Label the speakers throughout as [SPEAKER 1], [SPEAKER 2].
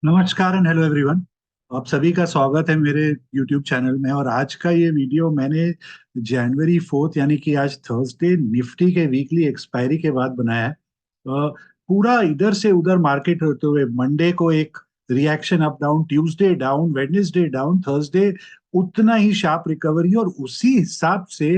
[SPEAKER 1] नमस्कार and hello everyone. आप सभी का स्वागत है मेरे YouTube चैनल में। और आज का ये वीडियो मैंने जनवरी 4 यानी कि आज थर्सडे निफ्टी के वीकली एक्सपायरी के बाद बनाया है। पूरा इधर से उधर मार्केट होते हुए मंडे को एक reaction up down, Tuesday down, Wednesday down, Thursday उतना ही शार्प रिकवरी, और उसी हिसाब से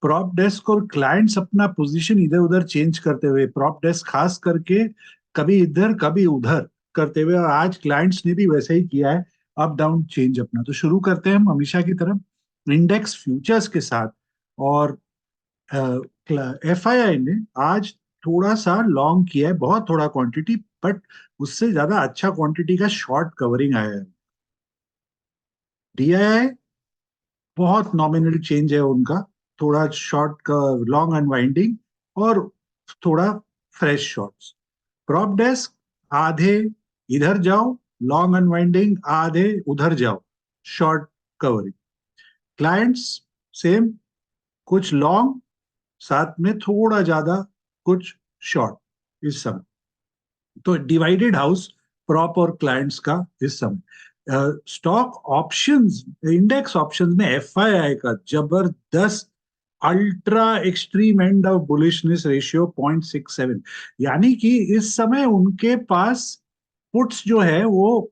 [SPEAKER 1] प्रॉप डेस्क और क्लाइंट्स अपना पोजीशन इधर उधर चेंज करते हुए, प्रॉप डेस्क खास करके कभी इधर कभी उधर करते हुए, और आज क्लाइंट्स ने भी वैसे ही किया है, अप डाउन चेंज अपना। तो शुरू करते हैं हम हमेशा की तरह इंडेक्स फ्यूचर्स के साथ। और एफआईआई ने आज थोड़ा सा लॉन्ग किया है, बहुत थोड़ा क्वांटिटी, बट उससे ज्यादा अच्छा क्वांटिटी का शॉर्ट कवरिंग आया है। डीआईआई बहुत नॉमिनल चेंज है उनका, थोड़ा शॉर्ट का लॉन्ग अनवाइंडिंग और थोड़ा फ्रेश शॉर्ट्स। प्रॉप डेस्क आधे इधर जाओ, लॉन्ग अनवाइंडिंग आधे उधर जाओ, शॉर्ट कवरिंग। क्लाइंट्स सेम, कुछ लॉन्ग, साथ में थोड़ा ज्यादा कुछ शॉर्ट इस समय। तो डिवाइडेड हाउस प्रॉप और क्लाइंट्स का इस समय। स्टॉक ऑप्शंस, इंडेक्स ऑप्शंस में एफआईआई का जबरदस्त ultra extreme end of bullishness ratio 0.67, यानी कि इस समय उनके पास पुट्स जो है वो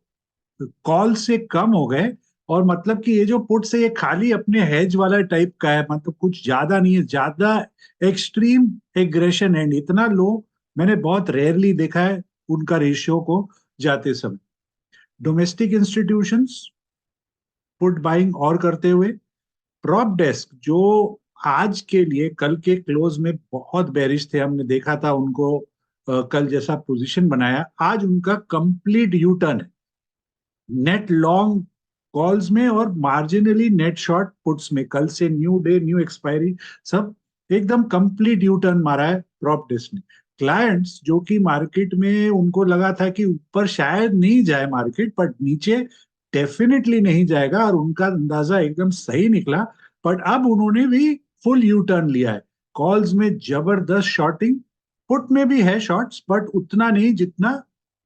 [SPEAKER 1] कॉल से कम हो गए। और मतलब कि ये जो पुट्स है ये खाली अपने हेज वाला टाइप का है, मतलब कुछ ज्यादा नहीं है, ज्यादा एक्सट्रीम एग्रेशन एंड इतना लो मैंने बहुत रेयरली देखा है उनका रेशियो को जाते समय। डोमेस्टिक इंस्टीट्यूशंस पुट बाइंग और करते हुए। प्रॉप डेस्क जो आज के लिए कल के क्लोज में बहुत बेरिश थे, हमने देखा था उनको कल जैसा पोजीशन बनाया, आज उनका कंप्लीट यू टर्न है। नेट लॉन्ग कॉल्स में और मार्जिनली नेट शॉर्ट पुट्स में कल से न्यू डे न्यू एक्सपायरी सब एकदम कंप्लीट यू टर्न मारा है प्रॉप डेस्क ने। क्लाइंट्स जो कि मार्केट में उनको लगा था कि ऊपर शायद नहीं जाए मार्केट, बट नीचे डेफिनेटली नहीं जाएगा, और उनका अंदाजा एकदम सही निकला। बट अब उन्होंने भी फुल यू टर्न लिया है। कॉल्स में जबरदस्त शॉर्टिंग, पुट में भी है शॉर्ट्स बट उतना नहीं जितना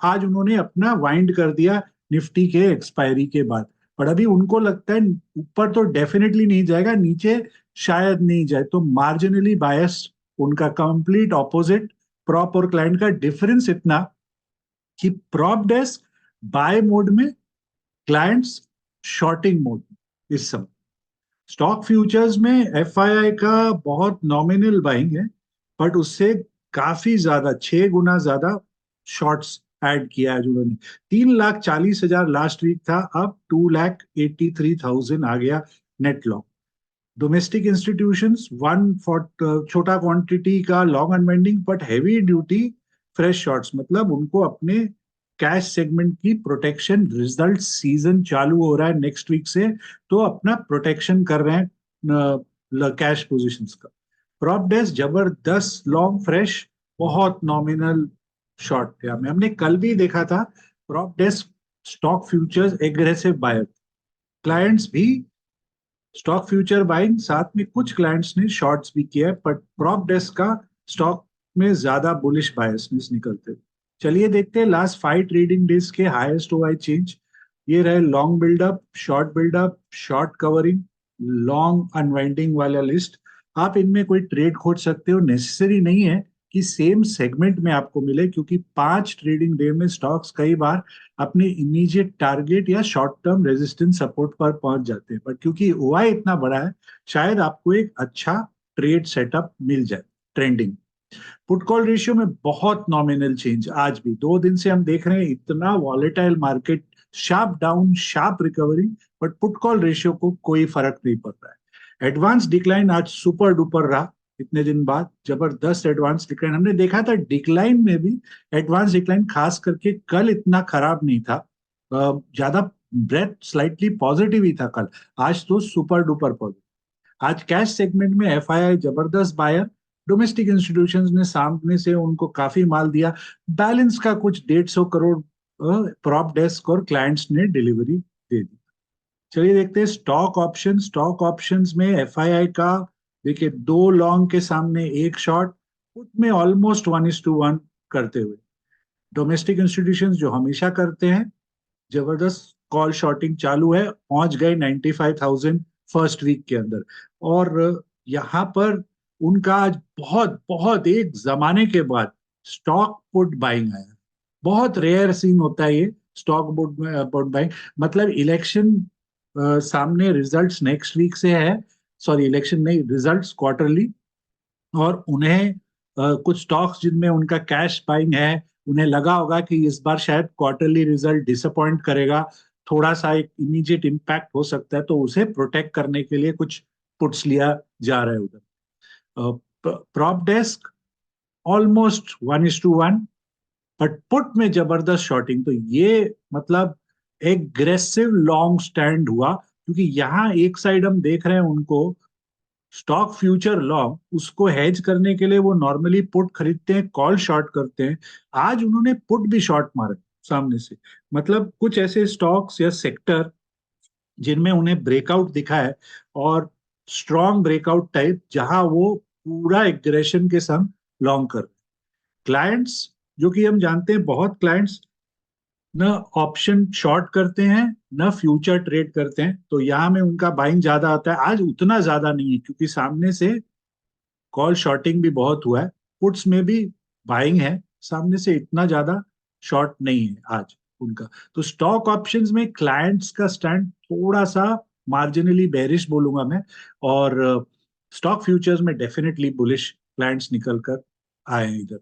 [SPEAKER 1] आज उन्होंने अपना वाइंड कर दिया निफ्टी के एक्सपायरी के बाद। पर अभी उनको लगता है ऊपर तो डेफिनेटली नहीं जाएगा, नीचे शायद नहीं जाए, तो मार्जिनली बायस उनका कंप्लीट ऑपोजिट। प्रॉप और क्लाइंट का डिफरेंस इतना कि प्रॉप डेस्क बाय मोड में, क्लाइंट्स शॉर्टिंग मोड में इस समय। स्टॉक फ्यूचर्स में एफआईआई का बहुत नॉमिनल बाइंग है, बट उससे काफी ज्यादा 6 गुना ज्यादा शॉर्ट्स ऐड किया है उन्होंने। 3,40,000 लास्ट वीक था, अब 2,83,000 आ गया net long. Domestic institutions one for छोटा क्वांटिटी का long unwinding but heavy duty fresh shorts, मतलब उनको अपने कैश सेगमेंट की प्रोटेक्शन, रिजल्ट सीजन चालू हो रहा है नेक्स्ट वीक से, तो अपना प्रोटेक्शन कर रहे हैं कैश पोजीशंस का। प्रॉप डेस्क जबरदस्त लॉन्ग फ्रेश, बहुत नॉमिनल शॉर्ट थे। हमने कल भी देखा था prop desk stock futures aggressive buyer, clients भी स्टॉक फ्यूचर बाइंग, साथ में कुछ क्लाइंट्स ने शॉर्ट्स भी किया है, बट प्रॉप डेस्क का स्टॉक में ज्यादा बुलिश बायसनेस निकलते हैं। चलिए देखते हैं लास्ट 5 ट्रेडिंग डेज के हाईएस्ट ओआई चेंज। ये रहे long buildup, short covering, long unwinding वाला लिस्ट। आप इनमें कोई ट्रेड खोज सकते हो, नेसेसरी नहीं है कि सेम सेगमेंट में आपको मिले, क्योंकि 5 ट्रेडिंग डे में स्टॉक्स कई बार अपने इमीडिएट टारगेट या शॉर्ट टर्म रेजिस्टेंस सपोर्ट पर पहुंच जाते हैं, बट क्योंकि ओआई इतना बड़ा है शायद आपको एक अच्छा ट्रेड सेटअप मिल जाए। ट्रेंडिंग पुट कॉल रेशियो में बहुत नॉमिनल चेंज, आज भी 2 दिन से हम देख रहे हैं इतना volatile market, sharp down sharp recovery, but put call ratio को कोई फर्क नहीं पड़ रहा है। एडवांस डिक्लाइन आज सुपर डुपर रहा, इतने दिन बाद जबरदस्त एडवांस डिक्लाइन हमने देखा था। डिक्लाइन में भी एडवांस डिक्लाइन खास करके कल इतना खराब नहीं था, ज्यादा ब्रेथ स्लाइटली पॉजिटिव ही था कल, आज तो सुपर डुपर पॉजिटिव। आज कैश सेगमेंट में एफआईआई जबरदस्त बायर, डोमेस्टिक इंस्टीट्यूशंस ने सामने से उनको काफी माल दिया। बैलेंस का कुछ 150 करोड़ प्रॉप डेस्क और क्लाइंट्स ने डिलीवरी दे दी। चलिए देखते हैं स्टॉक ऑप्शंस में एफआईआई का। देखिए 2 लॉन्ग के सामने एक शॉर्ट, पुट में ऑलमोस्ट 1:1 करते हुए। डोमेस्टिक इंस्टीट्यूशंस जो हमेशा करते हैं जबरदस्त कॉल शॉर्टिंग चालू है, पहुंच गए 95,000 फर्स्ट वीक के अंदर। और यहाँ पर उनका आज बहुत बहुत एक जमाने के बाद स्टॉक पुट बाइंग आया। बहुत रेयर सीन होता है ये स्टॉक पुट बाइंग। मतलब इलेक्शन सामने, रिजल्ट्स नेक्स्ट वीक से है, सॉरी इलेक्शन नहीं, रिजल्ट्स क्वार्टरली, और उन्हें कुछ स्टॉक्स जिनमें उनका कैश बाइंग है, उन्हें लगा होगा कि इस बार शायद क्वार्टरली रिजल्ट डिसअपॉइंट करेगा, थोड़ा सा एक इमीडिएट इम्पैक्ट हो सकता है, तो उसे प्रोटेक्ट करने के लिए कुछ पुट्स लिया जा रहा है उधर। Prop desk almost 1:1, but put में जबरदस्त शॉर्टिंग। तो ये मतलब एग्रेसिव लॉन्ग स्टैंड हुआ, क्योंकि यहाँ एक साइड हम देख रहे हैं उनको स्टॉक फ्यूचर लॉन्ग, उसको हेज करने के लिए वो नॉर्मली पुट खरीदते हैं, कॉल शॉर्ट करते हैं। आज उन्होंने पुट भी शॉर्ट मारे सामने से। मतलब कुछ ऐसे स्टॉक्स या सेक्टर जिनमें उन्हें ब्रेकआउट दिखा है, और स्ट्रॉन्ग ब्रेकआउट टाइप, जहां वो पूरा एग्रेशन के संग लॉन्ग कर क्लाइंट्स, जो कि हम जानते हैं बहुत क्लाइंट्स न ऑप्शन शॉर्ट करते हैं न फ्यूचर ट्रेड करते हैं, तो यहाँ में उनका बाइंग ज्यादा आता है। आज उतना ज्यादा नहीं है, क्योंकि सामने से कॉल शॉर्टिंग भी बहुत हुआ है, पुट्स में भी बाइंग है, सामने से इतना ज्यादा शॉर्ट नहीं है आज उनका। तो स्टॉक ऑप्शंस में क्लाइंट्स का स्टैंड थोड़ा सा मार्जिनली बेरिश बोलूंगा मैं, और स्टॉक फ्यूचर्स में डेफिनेटली बुलिश क्लाइंट्स निकल कर आए हैं इधर।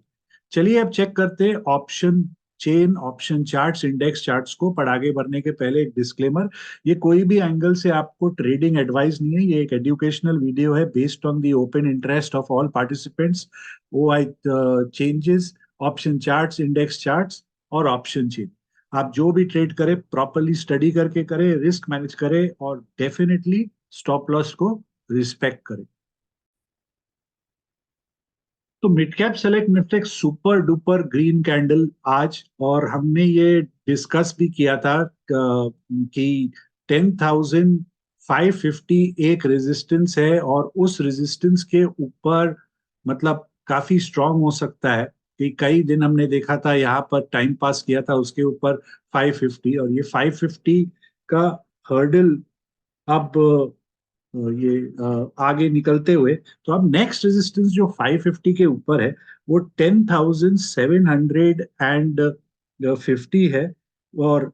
[SPEAKER 1] चलिए अब चेक करते हैं option chain, option charts, index charts को। पर आगे बढ़ने के पहले एक डिस्क्लेमर, ये कोई भी एंगल से आपको ट्रेडिंग एडवाइस नहीं है, ये एक एजुकेशनल वीडियो है based on the open interest of all participants. वो OI changes, option charts, index charts और ऑप्शन चेन, आप जो भी ट्रेड करें प्रॉपरली स्टडी करके करें, रिस्क मैनेज करें, और डेफिनेटली स्टॉप लॉस को रिस्पेक्ट करें। तो mid cap select Nifty super duper green candle आज, और हमने ये डिस्कस भी किया था कि 10,550 एक रेजिस्टेंस है, और उस रेजिस्टेंस के ऊपर मतलब काफी स्ट्रांग हो सकता है। कि कई दिन हमने देखा था यहाँ पर टाइम पास किया था उसके ऊपर 550, और ये 550 का हर्डल अब ये आगे निकलते हुए, तो अब नेक्स्ट रेजिस्टेंस जो 550 के ऊपर है वो 10,750 है। और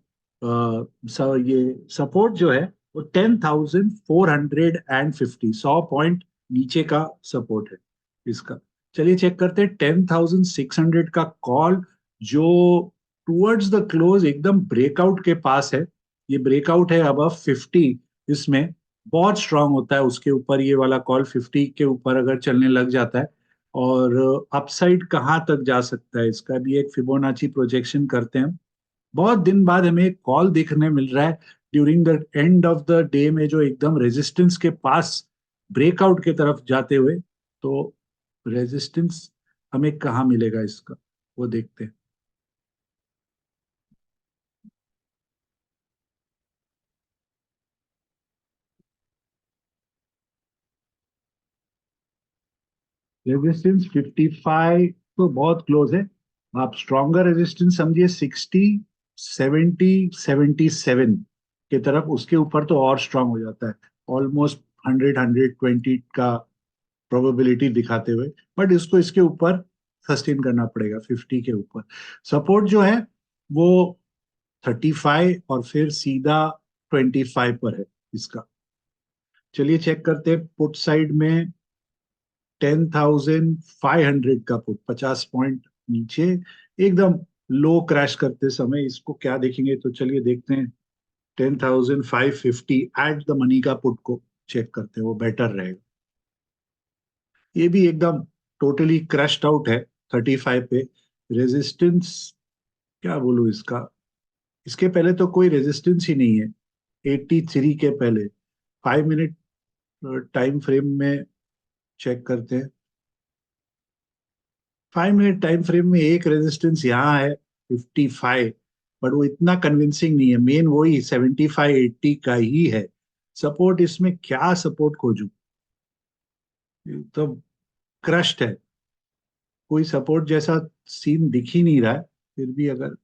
[SPEAKER 1] ये सपोर्ट जो है वो 10,450, 100 पॉइंट नीचे का सपोर्ट है इसका। चलिए चेक करते हैं 10,600 का कॉल, जो टुवर्ड्स द क्लोज एकदम ब्रेकआउट के पास है। ये ब्रेकआउट है अब 50, इसमें बहुत स्ट्रांग होता है उसके ऊपर ये वाला कॉल, 50 के ऊपर अगर चलने लग जाता है। और अपसाइड कहाँ तक जा सकता है इसका भी एक फिबोनाची प्रोजेक्शन करते हैं। बहुत दिन बाद हमें एक कॉल देखने मिल रहा है during the end of the day में, जो एकदम रेजिस्टेंस के पास ब्रेकआउट की तरफ जाते हुए। तो रेजिस्टेंस हमें कहाँ मिलेगा इसका, वो देखते हैं। रेजिस्टेंस 55 तो बहुत क्लोज है। आप स्ट्रॉन्गर रेजिस्टेंस समझिए 60, 70, 77 की तरफ, उसके ऊपर तो और स्ट्रांग हो जाता है, ऑलमोस्ट 100, 120 का प्रोबेबिलिटी दिखाते हुए। बट इसको इसके ऊपर सस्टेन करना पड़ेगा 50 के ऊपर। सपोर्ट जो है वो 35 और फिर सीधा 25 पर है इसका। चलिए चेक करते हैं पुट साइड में 10,500 का पुट, 50 पॉइंट नीचे, एकदम लो क्रैश करते समय इसको क्या देखेंगे, तो चलिए देखते हैं 10,550 एट द मनी का पुट को चेक करते हैं, वो बेटर रहेगा। ये भी एकदम टोटली क्रैश्ड आउट है 35 पे। रेजिस्टेंस क्या बोलूं इसका, इसके पहले तो कोई रेजिस्टेंस ही नहीं है 83 के पहले। 5 मिनट टाइम फ्रेम में चेक करते हैं। 5 मिनट टाइम फ्रेम में एक रेजिस्टेंस यहाँ है 55, बट वो इतना कन्विंसिंग नहीं है। मेन वही 75 80 का ही है सपोर्ट। इसमें क्या सपोर्ट खोजूं, तो क्रश्ड है, कोई सपोर्ट जैसा सीन दिख ही नहीं रहा है। फिर भी अगर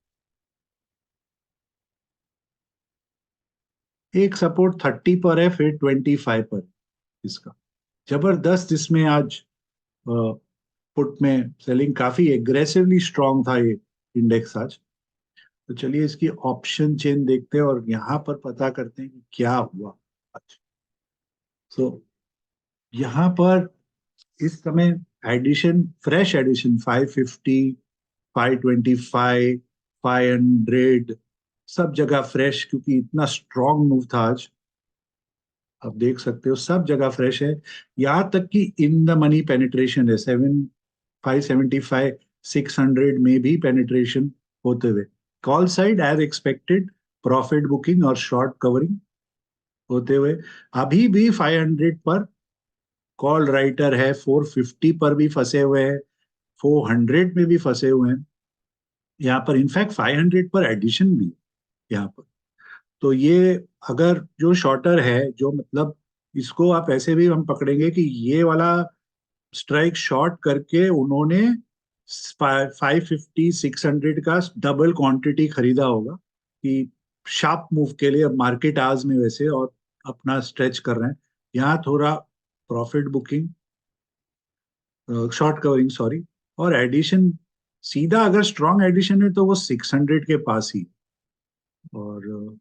[SPEAKER 1] एक सपोर्ट 30 पर है, फिर 25 पर इसका जबरदस्त, जिसमें आज पुट में सेलिंग काफी एग्रेसिवली स्ट्रांग था ये इंडेक्स आज। तो चलिए इसकी ऑप्शन चेन देखते हैं और यहाँ पर पता करते हैं कि क्या हुआ आज। तो यहाँ पर इस समय एडिशन, फ्रेश एडिशन 550, 525, 500, सब जगह फ्रेश, क्योंकि इतना स्ट्रांग मूव था आज। आप देख सकते हो सब जगह फ्रेश है। यहाँ तक कि इन द मनी पेनिट्रेशन है, 575, 600 में भी पेनिट्रेशन होते हुए। Call side as expected, profit booking और शॉर्ट कवरिंग होते हुए। अभी भी 500 पर कॉल राइटर है, 450 पर भी फंसे हुए हैं, 400 में भी फंसे हुए हैं। यहाँ पर इनफैक्ट 500 पर एडिशन भी है यहाँ पर। तो ये, अगर जो शॉर्टर है, जो मतलब इसको आप ऐसे भी हम पकड़ेंगे कि ये वाला स्ट्राइक शॉर्ट करके उन्होंने 550, 600 का डबल क्वांटिटी खरीदा होगा कि शार्प मूव के लिए। अब मार्केट आज में वैसे और अपना स्ट्रेच कर रहे हैं। यहाँ थोड़ा profit booking, short covering sorry, और एडिशन सीधा अगर स्ट्रॉन्ग एडिशन है तो वो 600 के पास ही। और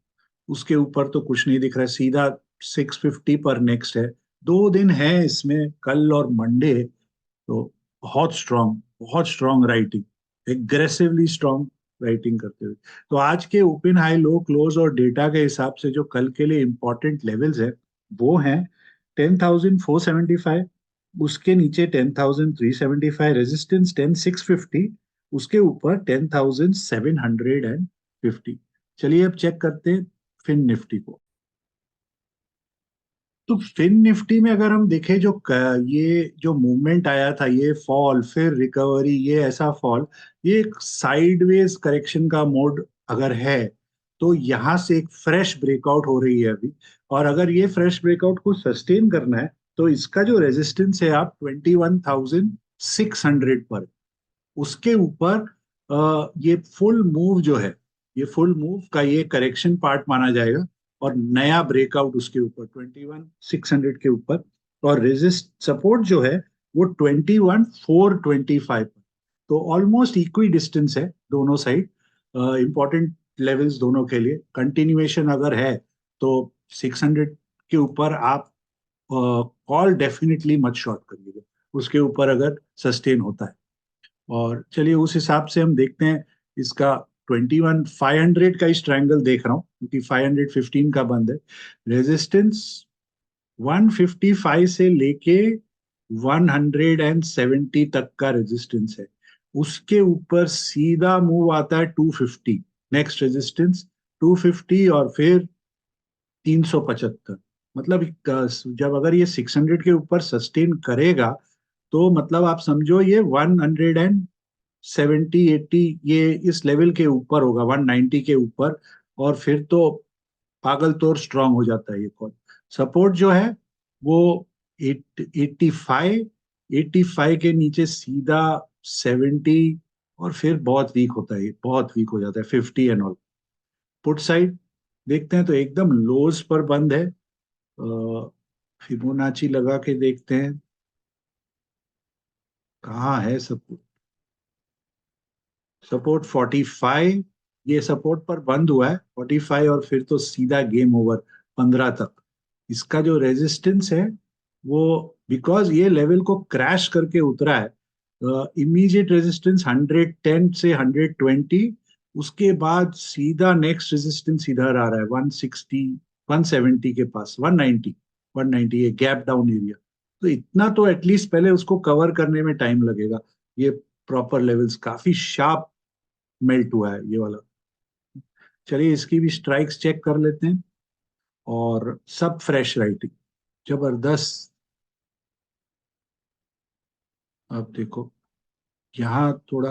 [SPEAKER 1] उसके ऊपर तो कुछ नहीं दिख रहा है, सीधा 650 पर नेक्स्ट है। 2 दिन है इसमें, कल और मंडे। तो बहुत strong writing, aggressively strong writing करते हुए। तो आज के ओपन हाई लो क्लोज और डेटा के हिसाब से जो कल के लिए इंपॉर्टेंट लेवल्स है वो हैं 10,475, उसके नीचे 10,375 रेजिस्टेंस, 10,650, उसके ऊपर 10,750। चलिए अब चेक करते हैं फिन निफ्टी को। तो फिन निफ्टी में अगर हम देखें, ये जो मूवमेंट आया था, ये फॉल फिर रिकवरी, ये ऐसा फॉल, ये एक साइडवेज करेक्शन का मोड अगर है, तो यहाँ से एक फ्रेश ब्रेकआउट हो रही है अभी। और अगर ये फ्रेश ब्रेकआउट को सस्टेन करना है तो इसका जो रेजिस्टेंस है आप 21,600 पर, उसके ऊपर ये फुल मूव जो है, ये फुल मूव का ये करेक्शन पार्ट माना जाएगा। और नया ब्रेकआउट उसके ऊपर 21,600 के ऊपर। और रेजिस्ट सपोर्ट जो है वो 21,425 पर। तो ऑलमोस्ट इक्वी डिस्टेंस है दोनों साइड, इंपॉर्टेंट लेवल्स दोनों के लिए। कंटिन्यूएशन अगर है तो 600 के ऊपर आप कॉल डेफिनेटली मत शॉर्ट करिएगा, उसके ऊपर अगर सस्टेन होता है। और चलिए उस हिसाब से हम देखते हैं इसका 21,500 का इस ट्रायंगल देख रहा हूँ, क्योंकि 515 का बंद है। रेजिस्टेंस 155 से लेके 170 तक का रेजिस्टेंस है। उसके ऊपर सीधा मूव आता है 250, नेक्स्ट रेजिस्टेंस 250, और फिर 375। मतलब जब अगर ये 600 के ऊपर सस्टेन करेगा तो मतलब आप समझो ये 170, 80, ये इस लेवल के ऊपर होगा, 190 के ऊपर। और फिर तो पागल तोड़ स्ट्रांग हो जाता है ये कॉल। सपोर्ट जो है वो 85, 85 के नीचे सीधा 70, और फिर बहुत वीक होता है, बहुत वीक हो जाता है 50 एंड ऑल। पुट साइड देखते हैं तो एकदम लोज पर बंद है। फिबोनाची लगा के देखते हैं कहाँ है सपोर्ट। सपोर्ट 45, ये सपोर्ट पर बंद हुआ है 45, और फिर तो सीधा गेम ओवर 15 तक। इसका जो रेजिस्टेंस है वो, बिकॉज ये लेवल को क्रैश करके उतरा है, इमीडिएट रेजिस्टेंस 110 से 120। उसके बाद सीधा नेक्स्ट रेजिस्टेंस इधर आ रहा है 160, 170 के पास, 190, 190, ये गैप डाउन एरिया। तो इतना तो एटलीस्ट पहले उसको कवर करने में टाइम लगेगा। ये प्रॉपर लेवल्स काफी शार्प मेल्ट हुआ है ये वाला। चलिए इसकी भी स्ट्राइक्स चेक कर लेते हैं। और सब फ्रेश राइटिंग, जबरदस्त। आप देखो यहाँ थोड़ा,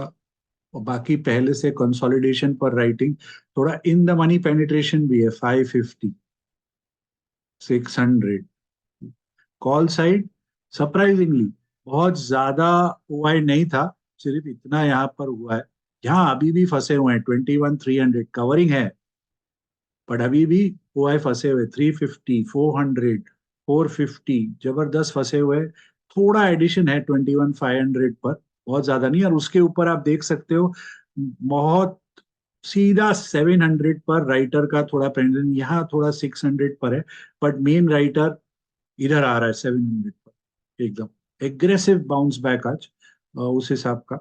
[SPEAKER 1] और बाकी पहले से कंसोलिडेशन पर राइटिंग, थोड़ा इन द मनी पेनिट्रेशन भी है, 550, 600। कॉल साइड सरप्राइजिंगली बहुत ज्यादा ओआई नहीं था, सिर्फ इतना यहाँ पर हुआ है। यहाँ अभी भी फंसे हुए हैं 21,300, कवरिंग है बट अभी भी ओआई फंसे हुए 350, 400, 450 जबरदस्त फंसे हुए। थोड़ा एडिशन है 21,500 पर, बहुत ज्यादा नहीं। और उसके ऊपर आप देख सकते हो बहुत सीधा 700 पर राइटर का थोड़ा पेंडेंट, यहाँ थोड़ा 600 पर है, बट मेन राइटर इधर आ रहा है 700 पर। एकदम एग्रेसिव बाउंस बैक आज उस हिसाब का।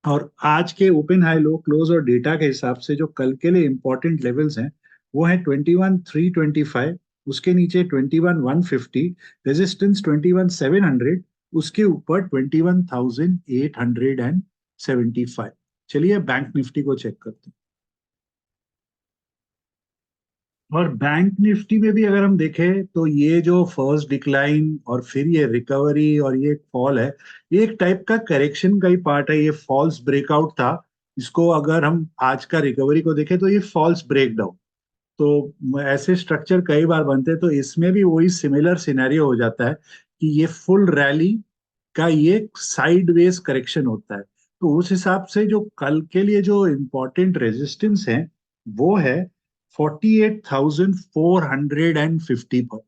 [SPEAKER 1] और आज के ओपन हाई लो क्लोज और डेटा के हिसाब से जो कल के लिए इंपॉर्टेंट लेवल्स हैं वो है 21,325, उसके नीचे 21,150, रेजिस्टेंस 21,700, उसके ऊपर 21,875। चलिए बैंक निफ्टी को चेक करते हैं। और बैंक निफ्टी में भी अगर हम देखें तो ये जो फर्स्ट डिक्लाइन और फिर ये रिकवरी और ये फॉल है, ये एक टाइप का करेक्शन का ही पार्ट है। ये फॉल्स ब्रेकआउट था। इसको अगर हम आज का रिकवरी को देखें तो ये फॉल्स ब्रेकडाउन। तो ऐसे स्ट्रक्चर कई बार बनते हैं, तो इसमें भी वही सिमिलर सिनेरियो हो जाता है कि ये फुल रैली का ये साइडवेज करेक्शन होता है। तो उस हिसाब से जो कल के लिए जो इम्पोर्टेंट रेजिस्टेंस है वो है 48,450 पर।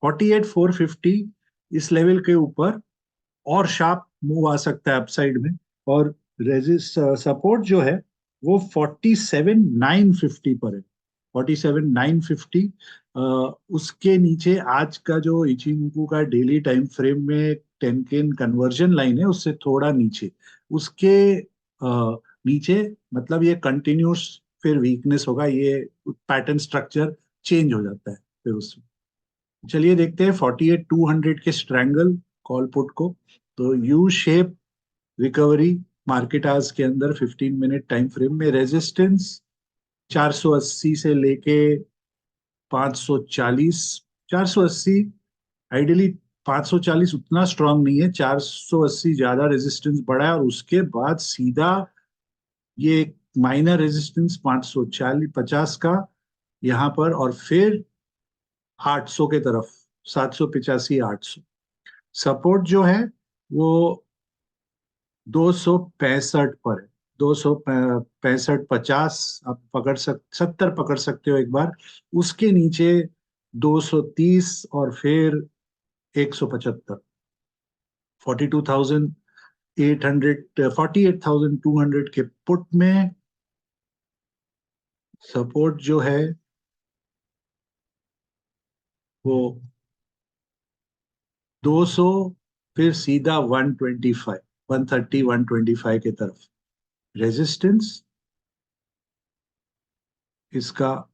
[SPEAKER 1] 48,450 इस लेवल के ऊपर और शार्प मूव आ सकता है अपसाइड में। और रेजिस्ट सपोर्ट जो है वो 47,950 पर है। 47,950। उसके नीचे आज का जो इचिंकू का डेली टाइम फ्रेम में टेनकेन कन्वर्जन लाइन है उससे थोड़ा नीचे, उसके नीचे, मतलब ये कंटिन्यूस फिर वीकनेस होगा, ये पैटर्न स्ट्रक्चर चेंज हो जाता है फिर उसमें। चलिए देखते हैं 48,200 के स्ट्रैंगल कॉल पुट को। तो यू शेप रिकवरी मार्केट आज के अंदर 15 मिनट टाइम फ्रेम में रेजिस्टेंस 480 से लेके 540। 480 आइडियली, 540 उतना स्ट्रांग नहीं है, 480 ज्यादा रेजिस्टेंस बड़ा है। और उसके बाद सीधा ये माइनर रेजिस्टेंस 540 50 का यहाँ पर, और फिर 800 के तरफ, 785 800। सपोर्ट जो है वो 265 पर है। 265 50 आप पकड़ 70 पकड़ सकते हो एक बार। उसके नीचे 230 और फिर 175। 42,800, 48,200 के पुट में सपोर्ट जो है वो 200, फिर सीधा 125, 130 125 के तरफ रेजिस्टेंस इसका।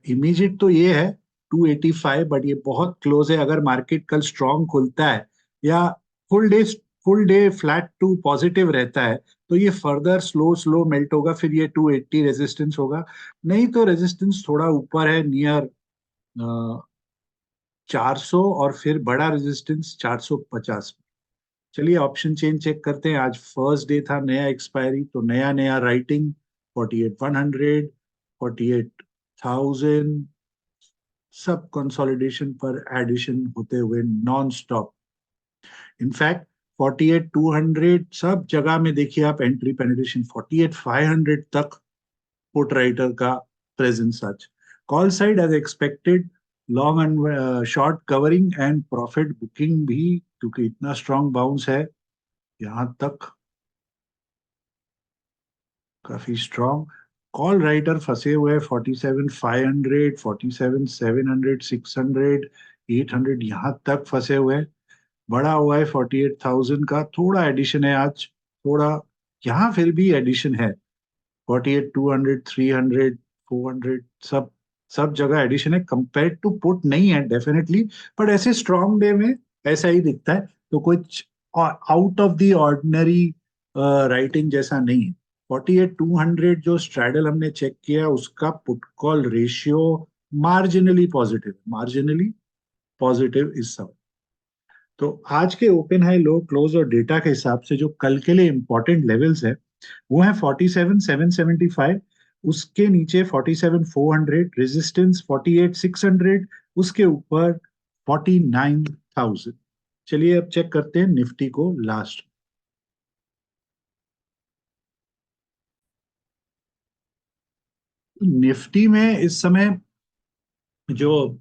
[SPEAKER 1] इमीडिएट तो ये है 285, बट ये बहुत क्लोज है। अगर मार्केट कल स्ट्रांग खुलता है या full day full day flat to positive रहता है तो ये फर्दर स्लो स्लो मेल्ट होगा, फिर ये 280 रेजिस्टेंस होगा। नहीं तो रेजिस्टेंस थोड़ा ऊपर है, नियर 400, और फिर बड़ा रेजिस्टेंस 450। चलिए ऑप्शन चेन चेक करते हैं। आज फर्स्ट डे था, नया एक्सपायरी, तो नया नया राइटिंग 48,100, 48,000, सब कंसोलिडेशन पर एडिशन होते हुए नॉन स्टॉप। इनफैक्ट 48,200 सब जगह में देखिए आप एंट्री पेनिट्रेशन, 48,500 तक पुट राइटर का प्रेजेंस आज। Call side as expected, long and short covering and profit booking भी, क्योंकि इतना स्ट्रांग बाउंस है यहां तक, काफी स्ट्रांग। कॉल राइटर फंसे हुए 47,500, 47,700, 600, 800 यहाँ तक फंसे हुए। बड़ा हुआ है 48,000 का, थोड़ा एडिशन है आज, थोड़ा यहाँ फिर भी एडिशन है। 48,200, 300, 400, सब सब जगह एडिशन है। कंपेयर टू पुट नहीं है डेफिनेटली, बट ऐसे स्ट्रॉन्ग डे में ऐसा ही दिखता है। तो कुछ out of the ordinary writing जैसा नहीं है। 48,200 जो स्ट्रैडल हमने चेक किया उसका put call ratio marginally positive, marginally positive इस समय। तो आज के ओपन हाई लो क्लोज और डेटा के हिसाब से जो कल के लिए इंपॉर्टेंट लेवल्स है वो है 47,775, उसके नीचे 47,400, रेजिस्टेंस 48,600, उसके ऊपर 49,000। चलिए अब चेक करते हैं निफ्टी को लास्ट। निफ्टी में इस समय जो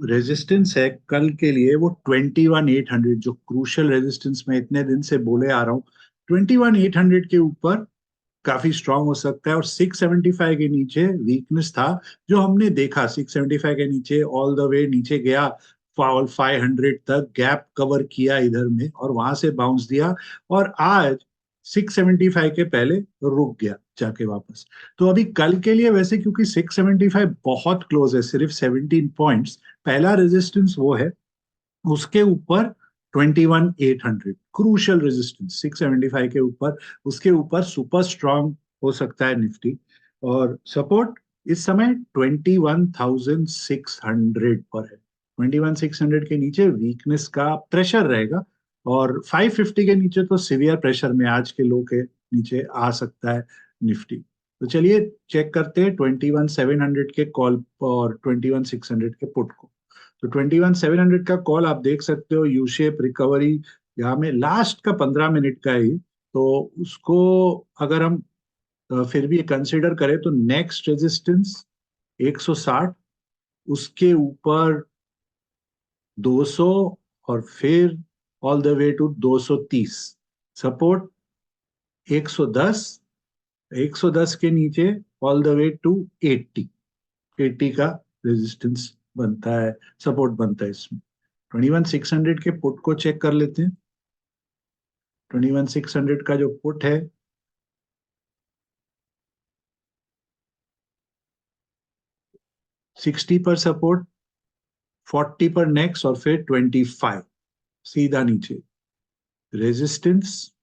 [SPEAKER 1] रेजिस्टेंस है कल के लिए वो 21,800, जो क्रूशियल रेजिस्टेंस मैं इतने दिन से बोले आ रहा हूँ, 21,800 के ऊपर काफी स्ट्रांग हो सकता है। और 675 के नीचे वीकनेस था, जो हमने देखा 675 के नीचे ऑल द वे नीचे गया, फॉल 500 तक गैप कवर किया इधर में और वहां से बाउंस दिया, और आज 675 के पहले रुक गया जाके वापस। तो अभी कल के लिए वैसे, क्योंकि 675 बहुत क्लोज है, सिर्फ 17 पॉइंट्स, पहला रेजिस्टेंस वो है, उसके ऊपर 21,800 क्रूशियल रेजिस्टेंस, 675 के ऊपर, उसके ऊपर सुपर स्ट्रांग हो सकता है निफ्टी। और सपोर्ट इस समय 21,600 पर है। 21,600 के नीचे वीकनेस का प्रेशर रहेगा, और 550 के नीचे तो सिवियर प्रेशर में आज के लो के नीचे आ सकता है निफ्टी। तो चलिए चेक करते हैं 21,700 के कॉल और 21,600 के पुट को। तो 21,700 का कॉल आप देख सकते हो, यू शेप रिकवरी यहाँ में लास्ट का 15 मिनट का ही। तो उसको अगर हम फिर भी कंसिडर करें तो नेक्स्ट रेजिस्टेंस 160, उसके ऊपर 200, और फिर all the way to 230। Support 110, 110 के नीचे ऑल द वे टू 80, 80 का रेजिस्टेंस बनता है, सपोर्ट बनता है इसमें। 21,600 के पुट को चेक कर लेते हैं। 21,600 का जो पुट है, 60 पर सपोर्ट, 40 पर नेक्स्ट, और फिर 25 सीधा नीचे रेजिस्टेंस।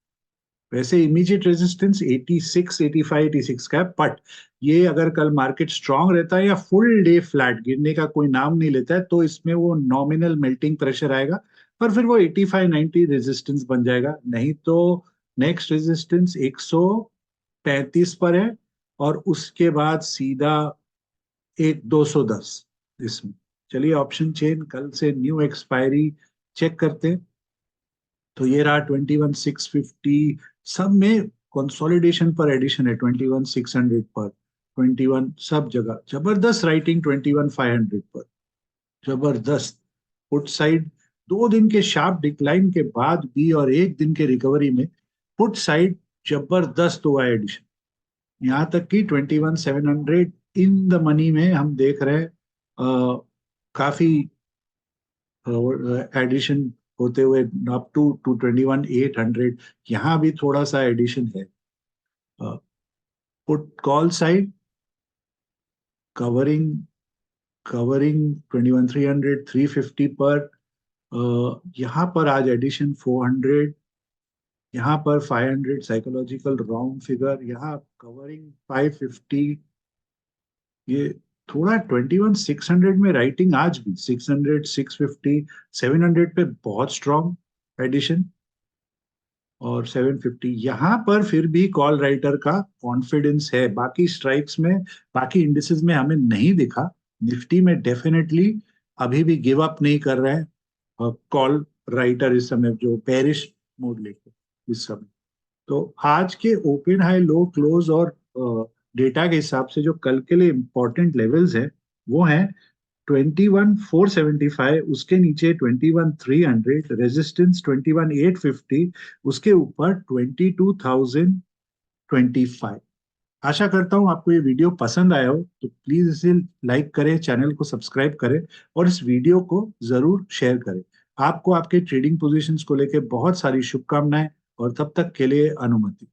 [SPEAKER 1] वैसे इमीडिएट रेजिस्टेंस 86, 85, 86 का है, बट ये अगर कल मार्केट स्ट्रांग रहता है या फुल डे फ्लैट गिरने का कोई नाम नहीं लेता है, तो इसमें वो नॉमिनल मेल्टिंग प्रेशर आएगा, पर फिर वो 85, 90 रेजिस्टेंस बन जाएगा। नहीं तो नेक्स्ट रेजिस्टेंस 135 पर है, और उसके बाद सीधा एक 210 इसमें। चलिए ऑप्शन चेन कल से न्यू एक्सपायरी चेक करते हैं। तो ये रहा 21,650, सब में कंसोलिडेशन पर एडिशन है 21,600 पर, 21 सब जगह जबरदस्त राइटिंग 21,500 पर, जबरदस्त पुट साइड। 2 दिन के शार्प डिक्लाइन के बाद भी और 1 दिन के रिकवरी में पुट साइड जबरदस्त हुआ एडिशन। यहाँ तक कि 21,700 इन द मनी में हम देख रहे हैं काफी एडिशन होते हुए अप टू 21,800। यहाँ भी थोड़ा सा एडिशन है। Put call side covering, covering 21,300, 350 पर। यहाँ पर आज एडिशन 400, यहाँ पर 500 साइकोलॉजिकल राउंड फिगर, यहाँ कवरिंग 550। ये थोड़ा 21,600 में राइटिंग आज भी 600, 650, 700 पे बहुत स्ट्रॉन्ग एडिशन, और 750 यहाँ पर फिर भी कॉल राइटर का कॉन्फिडेंस है। बाकी स्ट्राइक्स में, बाकी इंडिसेस में हमें नहीं दिखा। निफ्टी में डेफिनेटली अभी भी गिव अप नहीं कर रहे हैं कॉल राइटर इस समय, जो पेरिश मोड लेके इस समय। तो आज के ओपन हाई लो क्लोज और डेटा के हिसाब से जो कल के लिए इंपॉर्टेंट लेवल्स है, वो है 21,475, उसके नीचे 21,300 रेजिस्टेंस, 21,850, उसके ऊपर 22,025। आशा करता हूं आपको ये वीडियो पसंद आया हो, तो प्लीज इसे लाइक करें, चैनल को सब्सक्राइब करें, और इस वीडियो को जरूर शेयर करें। आपको आपके ट्रेडिंग पोजीशंस को लेकर बहुत सारी शुभकामनाएं, और तब तक के लिए अनुमति।